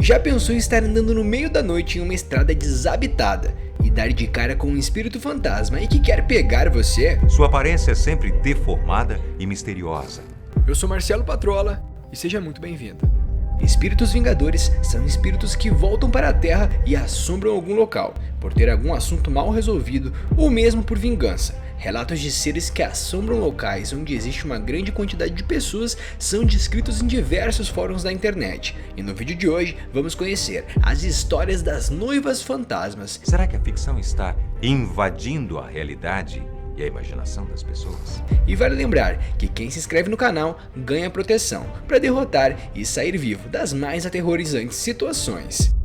Já pensou em estar andando no meio da noite em uma estrada desabitada e dar de cara com um espírito fantasma e que quer pegar você? Sua aparência é sempre deformada e misteriosa. Eu sou Marcelo Patrola e seja muito bem-vindo. Espíritos vingadores são espíritos que voltam para a Terra e assombram algum local, por ter algum assunto mal resolvido ou mesmo por vingança. Relatos de seres que assombram locais onde existe uma grande quantidade de pessoas são descritos em diversos fóruns da internet. E no vídeo de hoje vamos conhecer as histórias das noivas fantasmas. Será que a ficção está invadindo a realidade e a imaginação das pessoas? E vale lembrar que quem se inscreve no canal ganha proteção para derrotar e sair vivo das mais aterrorizantes situações.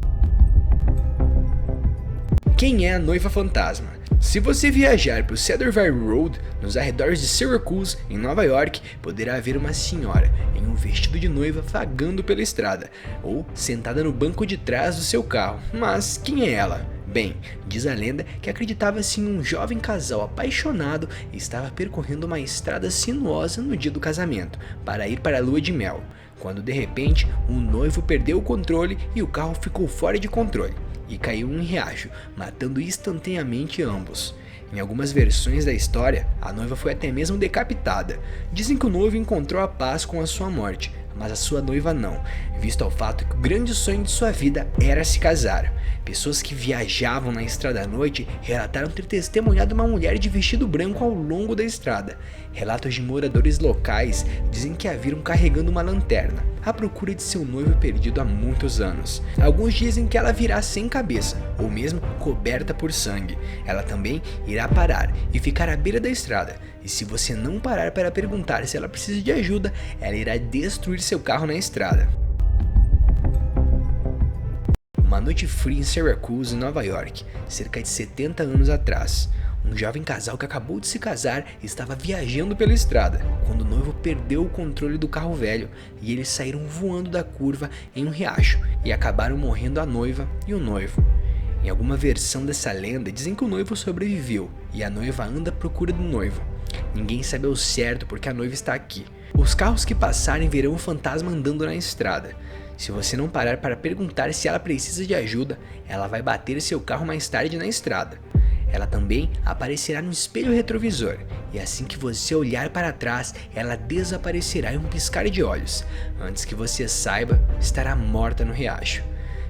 Quem é a noiva fantasma? Se você viajar para o Cedar Valley Road, nos arredores de Syracuse, em Nova York, poderá ver uma senhora em um vestido de noiva vagando pela estrada, ou sentada no banco de trás do seu carro. Mas quem é ela? Bem, diz a lenda que acreditava-se em um jovem casal apaixonado e estava percorrendo uma estrada sinuosa no dia do casamento, para ir para a lua de mel, quando de repente o noivo perdeu o controle e o carro ficou fora de controle e caiu em um riacho, matando instantaneamente ambos. Em algumas versões da história, a noiva foi até mesmo decapitada. Dizem que o noivo encontrou a paz com a sua morte, mas a sua noiva não, visto ao fato que o grande sonho de sua vida era se casar. Pessoas que viajavam na estrada à noite relataram ter testemunhado uma mulher de vestido branco ao longo da estrada. Relatos de moradores locais dizem que a viram carregando uma lanterna, à procura de seu noivo perdido há muitos anos. Alguns dizem que ela virá sem cabeça, ou mesmo coberta por sangue. Ela também irá parar e ficar à beira da estrada, e se você não parar para perguntar se ela precisa de ajuda, ela irá destruir seu carro na estrada. Uma noite fria em Syracuse, Nova York, cerca de 70 anos atrás. Um jovem casal que acabou de se casar estava viajando pela estrada, quando o noivo perdeu o controle do carro velho e eles saíram voando da curva em um riacho e acabaram morrendo a noiva e o noivo. Em alguma versão dessa lenda dizem que o noivo sobreviveu e a noiva anda à procura do noivo. Ninguém sabe ao certo porque a noiva está aqui. Os carros que passarem verão o fantasma andando na estrada. Se você não parar para perguntar se ela precisa de ajuda, ela vai bater seu carro mais tarde na estrada. Ela também aparecerá no espelho retrovisor, e assim que você olhar para trás, ela desaparecerá em um piscar de olhos. Antes que você saiba, estará morta no riacho.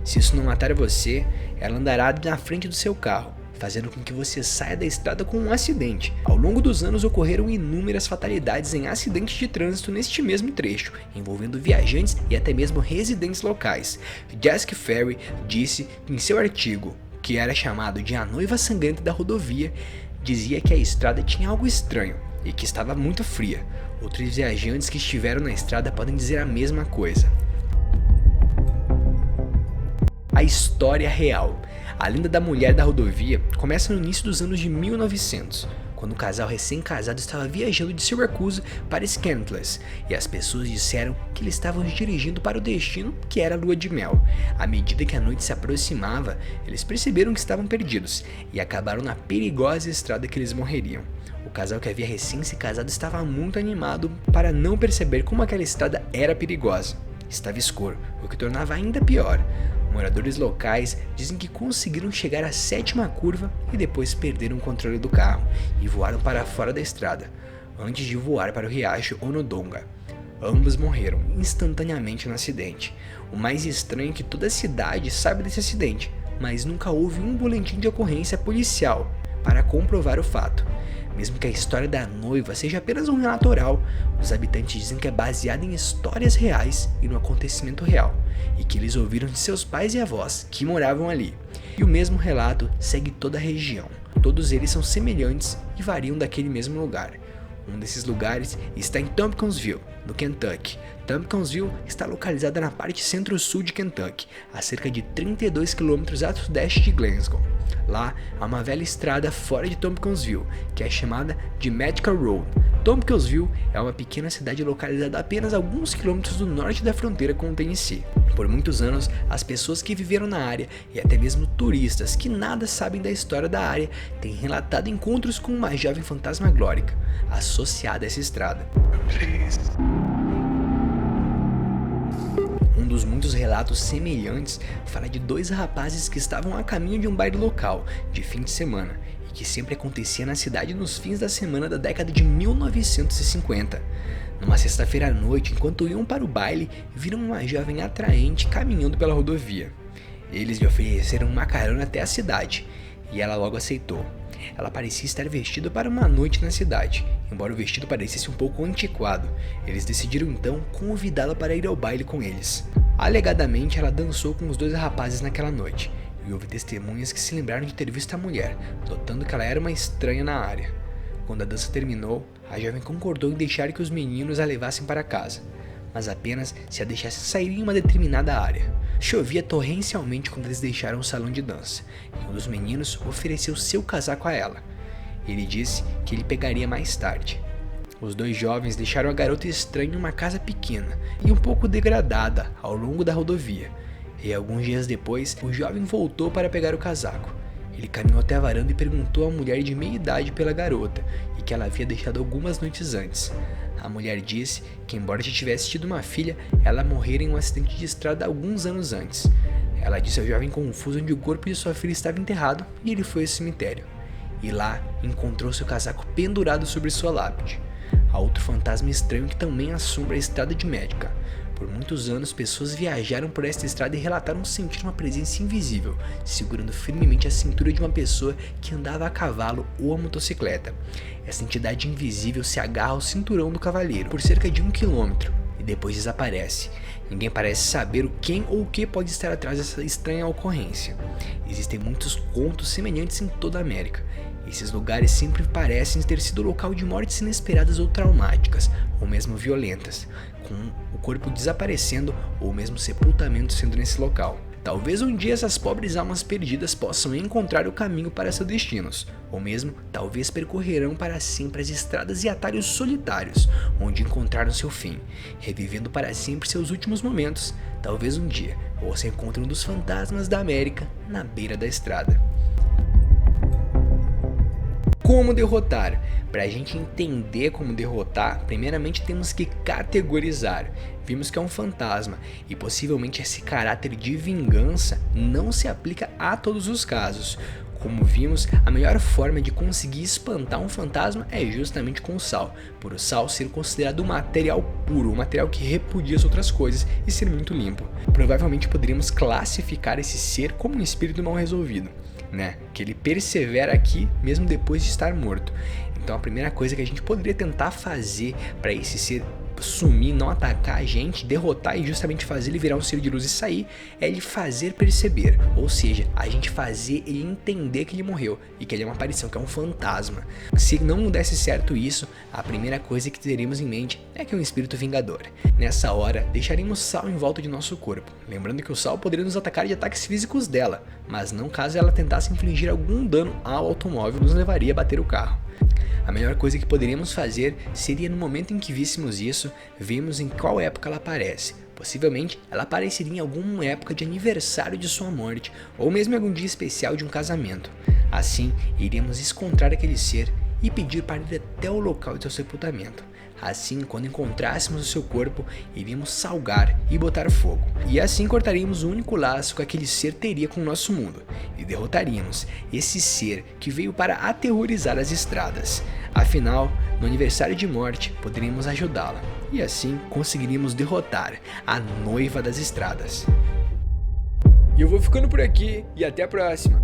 Se isso não matar você, ela andará na frente do seu carro, fazendo com que você saia da estrada com um acidente. Ao longo dos anos ocorreram inúmeras fatalidades em acidentes de trânsito neste mesmo trecho, envolvendo viajantes e até mesmo residentes locais. Jessica Ferry disse em seu artigo, que era chamado de A Noiva Sangrenta da Rodovia, dizia que a estrada tinha algo estranho e que estava muito fria. Outros viajantes que estiveram na estrada podem dizer a mesma coisa. A história real. A lenda da mulher da rodovia começa no início dos anos de 1900, quando o casal recém-casado estava viajando de Syracuse para Scantles, e as pessoas disseram que eles estavam dirigindo para o destino, que era a lua de mel. À medida que a noite se aproximava, eles perceberam que estavam perdidos e acabaram na perigosa estrada que eles morreriam. O casal que havia recém se casado estava muito animado para não perceber como aquela estrada era perigosa. Estava escuro, o que tornava ainda pior. Moradores locais dizem que conseguiram chegar à 7ª curva e depois perderam o controle do carro e voaram para fora da estrada, antes de voar para o riacho Onondaga. Ambos morreram instantaneamente no acidente. O mais estranho é que toda a cidade sabe desse acidente, mas nunca houve um boletim de ocorrência policial para comprovar o fato. Mesmo que a história da noiva seja apenas um relato oral, os habitantes dizem que é baseada em histórias reais e no acontecimento real, e que eles ouviram de seus pais e avós que moravam ali. E o mesmo relato segue toda a região. Todos eles são semelhantes e variam daquele mesmo lugar. Um desses lugares está em Tompkinsville, no Kentucky. Tompkinsville está localizada na parte centro-sul de Kentucky, a cerca de 32 km a sudeste de Glasgow. Lá há uma velha estrada fora de Tompkinsville, que é chamada de Medical Road. Tompkinsville é uma pequena cidade localizada a apenas alguns quilômetros do norte da fronteira com o Tennessee. Por muitos anos, as pessoas que viveram na área e até mesmo turistas que nada sabem da história da área têm relatado encontros com uma jovem fantasmagórica associada a essa estrada. dos muitos relatos semelhantes fala de 2 rapazes que estavam a caminho de um baile local, de fim de semana, e que sempre acontecia na cidade nos fins da semana da década de 1950. Numa sexta-feira à noite, enquanto iam para o baile, viram uma jovem atraente caminhando pela rodovia. Eles lhe ofereceram uma carona até a cidade, e ela logo aceitou. Ela parecia estar vestida para uma noite na cidade, embora o vestido parecesse um pouco antiquado. Eles decidiram então convidá-la para ir ao baile com eles. Alegadamente, ela dançou com os 2 rapazes naquela noite, e houve testemunhas que se lembraram de ter visto a mulher, notando que ela era uma estranha na área. Quando a dança terminou, a jovem concordou em deixar que os meninos a levassem para casa, mas apenas se a deixassem sair em uma determinada área. Chovia torrencialmente quando eles deixaram o salão de dança, e um dos meninos ofereceu seu casaco a ela. Ele disse que ele pegaria mais tarde. Os 2 jovens deixaram a garota estranha em uma casa pequena e um pouco degradada ao longo da rodovia, e alguns dias depois, o jovem voltou para pegar o casaco. Ele caminhou até a varanda e perguntou à mulher de meia idade pela garota, e que ela havia deixado algumas noites antes. A mulher disse que, embora já tivesse tido uma filha, ela morrera em um acidente de estrada alguns anos antes. Ela disse ao jovem confuso onde o corpo de sua filha estava enterrado, e ele foi ao cemitério. E lá encontrou seu casaco pendurado sobre sua lápide. Há outro fantasma estranho que também assombra a estrada de Medica. Por muitos anos, pessoas viajaram por esta estrada e relataram sentir uma presença invisível, segurando firmemente a cintura de uma pessoa que andava a cavalo ou a motocicleta. Essa entidade invisível se agarra ao cinturão do cavaleiro por cerca de 1 quilômetro e depois desaparece. Ninguém parece saber o quem ou o que pode estar atrás dessa estranha ocorrência. Existem muitos contos semelhantes em toda a América. Esses lugares sempre parecem ter sido local de mortes inesperadas ou traumáticas, ou mesmo violentas, com o corpo desaparecendo ou mesmo sepultamento sendo nesse local. Talvez um dia essas pobres almas perdidas possam encontrar o caminho para seus destinos, ou mesmo talvez percorrerão para sempre as estradas e atalhos solitários, onde encontraram seu fim, revivendo para sempre seus últimos momentos. Talvez um dia você encontre um dos fantasmas da América na beira da estrada. Como derrotar? Para a gente entender como derrotar, primeiramente temos que categorizar. Vimos que é um fantasma e possivelmente esse caráter de vingança não se aplica a todos os casos. Como vimos, a melhor forma de conseguir espantar um fantasma é justamente com o sal, por o sal ser considerado um material puro, um material que repudia as outras coisas e ser muito limpo. Provavelmente poderíamos classificar esse ser como um espírito mal resolvido, que ele persevera aqui mesmo depois de estar morto. Então a primeira coisa que a gente poderia tentar fazer para esse ser sumir, não atacar a gente, derrotar e justamente fazer ele virar um ser de luz e sair, é ele fazer perceber, ou seja, a gente fazer ele entender que ele morreu e que ele é uma aparição, que é um fantasma. Se não desse certo isso, a primeira coisa que teríamos em mente é que é um espírito vingador. Nessa hora, deixaríamos sal em volta de nosso corpo, lembrando que o sal poderia nos atacar de ataques físicos dela, mas não caso ela tentasse infligir algum dano ao automóvel, nos levaria a bater o carro. A melhor coisa que poderíamos fazer seria, no momento em que víssemos isso, vermos em qual época ela aparece. Possivelmente, ela apareceria em alguma época de aniversário de sua morte, ou mesmo em algum dia especial de um casamento. Assim, iríamos encontrar aquele ser e pedir para ir até o local de seu sepultamento. Assim, quando encontrássemos o seu corpo, iríamos salgar e botar fogo. E assim cortaríamos o único laço que aquele ser teria com o nosso mundo. E derrotaríamos esse ser que veio para aterrorizar as estradas. Afinal, no aniversário de morte, poderíamos ajudá-la. E assim, conseguiríamos derrotar a noiva das estradas. E eu vou ficando por aqui e até a próxima.